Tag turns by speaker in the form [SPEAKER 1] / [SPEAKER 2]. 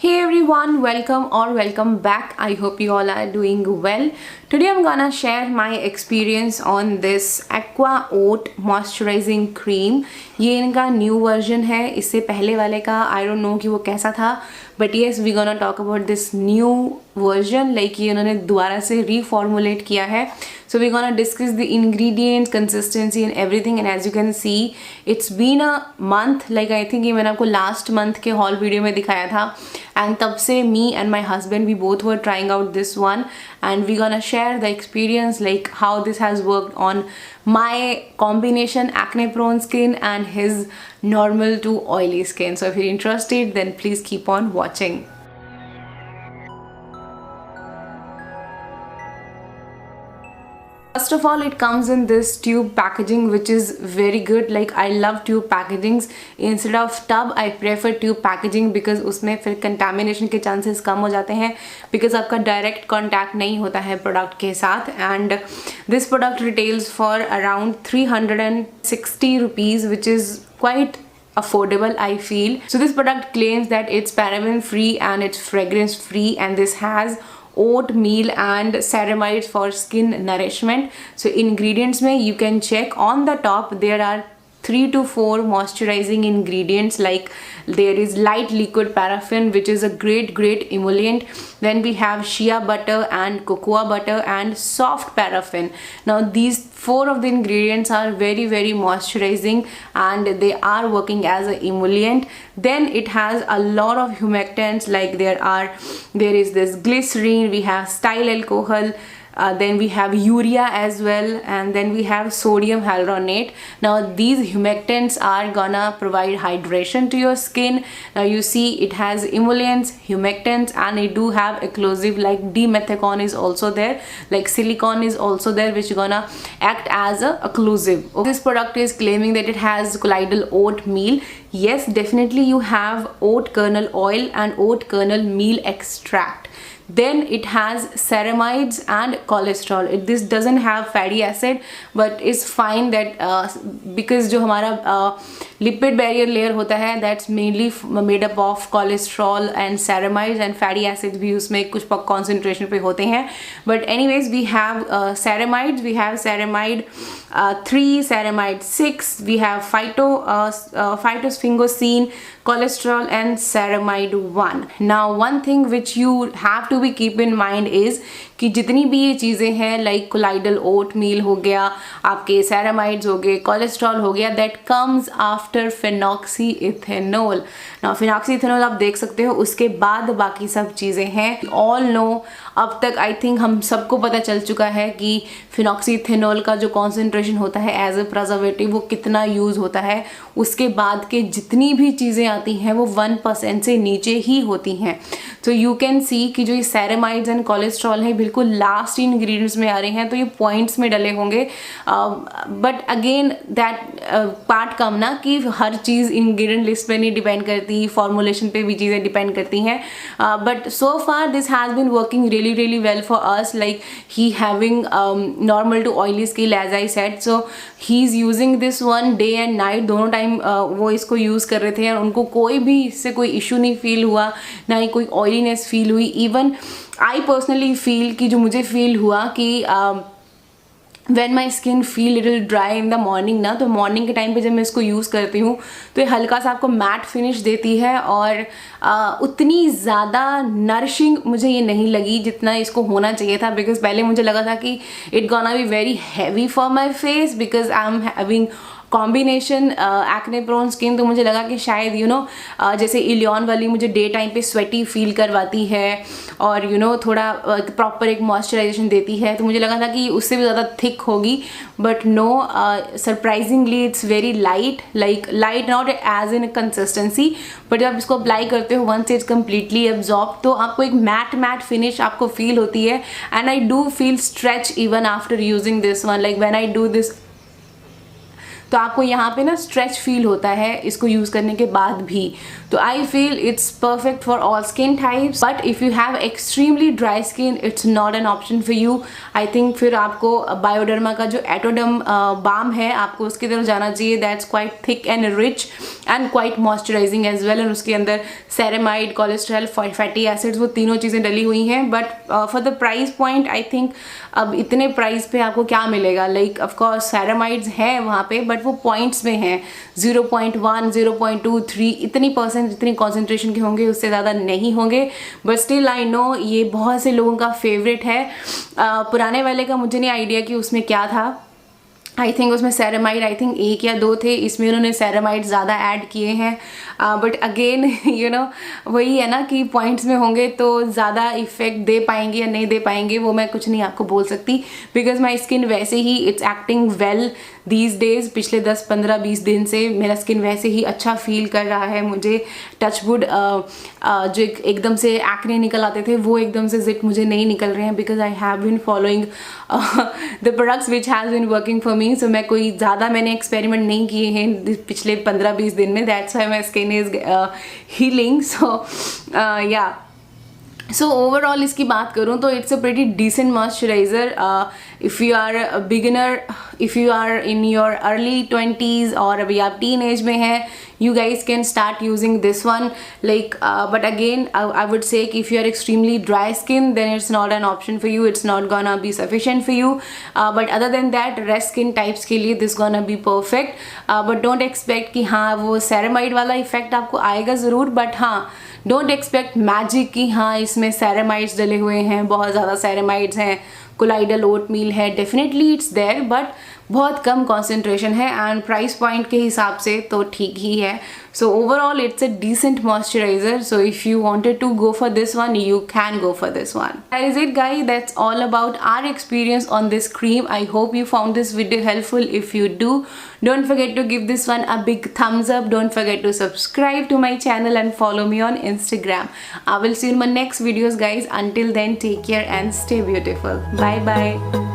[SPEAKER 1] Hey everyone, welcome back. I hope you all are doing well. Today I'm gonna share my experience on this Aqua Oat Moisturizing Cream. ये इनका new version है. इससे पहले वाले का I don't know कि वो कैसा था, but yes, we gonna talk about this new version. Like ये उन्होंने दोबारा से reformulate किया है. So we're gonna discuss the ingredients, consistency and everything. And as you can see, it's been a month. Like I think ये मैंने आपको last month के haul video में दिखाया था. And तब से me and my husband we both were trying out this one, and we're gonna share the experience, like how this has worked on my combination acne prone skin and his normal to oily skin. So if you're interested, then please keep on watching. First of all, it comes in this tube packaging, which is very good. Like I love tube packagings. Instead of tub, I prefer tube packaging because उसमें फिर contamination के chances कम हो जाते हैं, because आपका direct contact नहीं होता है product के साथ. And this product retails for around 360 rupees, which is quite affordable, I feel. So this product claims that it's paraben free and it's fragrance free, and this has oatmeal and ceramides for skin nourishment. So ingredients में you can check on the top, there are 3 to 4 moisturizing ingredients. Like there is light liquid paraffin, which is a great emollient. Then we have shea butter and cocoa butter and soft paraffin. Now these 4 of the ingredients are very moisturizing and they are working as an emollient. Then it has a lot of humectants, like there is this glycerine, we have styl alcohol, then we have urea as well, and then we have sodium hyaluronate. Now these humectants are gonna provide hydration to your skin. Now you see it has emollients, humectants, and it do have occlusive, like dimethicone is also there, like silicone is also there, which is gonna act as a occlusive. This product is claiming that it has colloidal oatmeal. Yes, definitely you have oat kernel oil and oat kernel meal extract. Then it has ceramides and cholesterol. This doesn't have fatty acid, but it's fine that because जो हमारा lipid barrier layer होता है, that's mainly made up of cholesterol and ceramides, and fatty acids भी उसमें कुछ concentration पे होते हैं. But anyways, we have ceramides, we have ceramide 3, ceramide 6, we have phytosphingosine, cholesterol and ceramide 1. Now one thing which you have to be keep in mind is कि जितनी भी ये चीज़ें हैं, लाइक कोलाइडल ओट मील हो गया, आपके सेरामाइड्स हो गए, कोलेस्ट्रॉल हो गया, that comes after phenoxy ethanol. ना फिनॉक्सी इथेनॉल आप देख सकते हो, उसके बाद बाकी सब चीज़ें हैं. ऑल नो, अब तक आई थिंक हम सबको पता चल चुका है कि फिनॉक्सी इथेनॉल का जो कॉन्सेंट्रेशन होता है एज ए प्रिजर्वेटिव वो कितना यूज़ होता है. उसके बाद के जितनी भी चीज़ें आती हैं वो 1% से नीचे ही होती हैं. तो यू कैन सी कि जो ये सेरामाइड्स एंड कोलेस्ट्रॉल है बिल्कुल लास्ट इंग्रेडिएंट्स में आ रहे हैं, तो ये पॉइंट्स में डले होंगे. बट अगेन दैट पार्ट कम ना कि हर चीज़ इंग्रेडिएंट लिस्ट पे नहीं डिपेंड करती, फॉर्मुलेशन पे भी चीज़ें डिपेंड करती हैं. But so far this has been working really well for us. Like he having normal to oily skin, as I said, so he's using this one day and night, दोनों time वो इसको use कर रहे थे और उनको कोई भी इससे कोई इशू नहीं फील हुआ, ना ही कोई ऑयलीनेस फील हुई. इवन आई पर्सनली फील कि जो मुझे फील हुआ कि when my skin feel little dry in the morning ना, तो मॉर्निंग के टाइम पे जब मैं इसको यूज़ करती हूँ तो ये हल्का सा आपको मैट फिनिश देती है, और उतनी ज़्यादा नरिशिंग मुझे ये नहीं लगी जितना इसको होना चाहिए था. बिकॉज पहले मुझे लगा था कि it gonna be very heavy for my face because I am having combination acne prone skin. तो मुझे लगा कि शायद जैसे इलियॉन वाली मुझे डे टाइम पे स्वेटी फील करवाती है और थोड़ा प्रॉपर एक मॉइस्चराइजेशन देती है, तो मुझे लगा था कि उससे भी ज़्यादा थिक होगी. But no, surprisingly it's very light, like light not as in consistency, but जब आप इसको अप्लाई करते हो वंस इट्स कम्प्लीटली एब्जॉर्ब, तो आपको एक मैट फिनिश आपको फील होती है. And I do feel stretch even after using this one. Like when I do this, तो आपको यहाँ पे ना स्ट्रेच फील होता है इसको यूज़ करने के बाद भी. तो I feel it's perfect for all skin types. But if you have extremely dry skin it's not an option for you. I think फिर आपको बायोडर्मा का जो एटोडर्म बाम है आपको उसकी तरफ जाना चाहिए. That's quite thick and rich and quite moisturising as well. And उसके अंदर सेरेमाइड, कोलेस्ट्रॉल, फैटी एसिड्स, वो तीनों चीज़ें डली हुई हैं. But for the price point I think अब इतने प्राइस पे आपको क्या मिलेगा. लाइक ऑफकोर्स सेरेमाइड्स हैं वहाँ पे बट वो पॉइंट्स में हैं. 0.1, 0.2, 3 इतनी परसेंट जितनी कॉन्सेंट्रेशन के होंगे उससे ज़्यादा नहीं होंगे. बट स्टिल आई नो ये बहुत से लोगों का फेवरेट है. पुराने वाले का मुझे नहीं आइडिया कि उसमें क्या था. आई थिंक उसमें सेरेमाइड आई थिंक 1 या 2 थे. इसमें उन्होंने सेरेमाइड ज़्यादा ऐड किए हैं. बट अगेन यू नो वही है ना कि पॉइंट्स में होंगे तो ज़्यादा इफेक्ट दे पाएंगे या नहीं दे पाएंगे वो मैं कुछ नहीं आपको बोल सकती. बिकॉज माई स्किन वैसे ही it's acting well these days. पिछले 10, 15, 20 दिन से मेरा स्किन वैसे ही अच्छा फील कर रहा है. मुझे टचवुड जो एकदम से एक्ने निकल आते थे वो एकदम से जिट मुझे नहीं निकल रहे हैं. Because I have been following the products which has been working for me. So मैं कोई ज़्यादा मैंने एक्सपेरिमेंट नहीं किए हैं पिछले 15-20 दिन में. That's why my skin is healing. So yeah so overall इसकी बात करूँ तो it's a pretty decent moisturiser. If you are a beginner, if you are in your early 20s और अभी आप टीन एज में हैं, you guys can start using this one. Like but again I would say if you are extremely dry skin then it's not an option for you. It's not gonna be sufficient for you. But other than that rest skin types के लिए this gonna be perfect. But don't expect कि हाँ वो ceramide वाला effect आपको आएगा ज़रूर. But हाँ डोंट एक्सपेक्ट मैजिक कि हाँ इसमें सेरेमाइड्स डले हुए हैं, बहुत ज़्यादा सेरेमाइड्स हैं, कोलाइडल ओट मील है. डेफिनेटली इट्स देयर बट बहुत कम कॉन्सेंट्रेशन है एंड प्राइस पॉइंट के हिसाब से तो ठीक ही है. So overall it's a decent moisturiser. So if you wanted to go for this one you can go for this one. That is it guys. That's all about our experience on this cream. I hope you found this video helpful. If you do, don't forget to give this one a big thumbs up. Don't forget to subscribe to my channel and follow me on Instagram. I will see you in my next videos guys. Until then, take care and stay beautiful. Bye bye.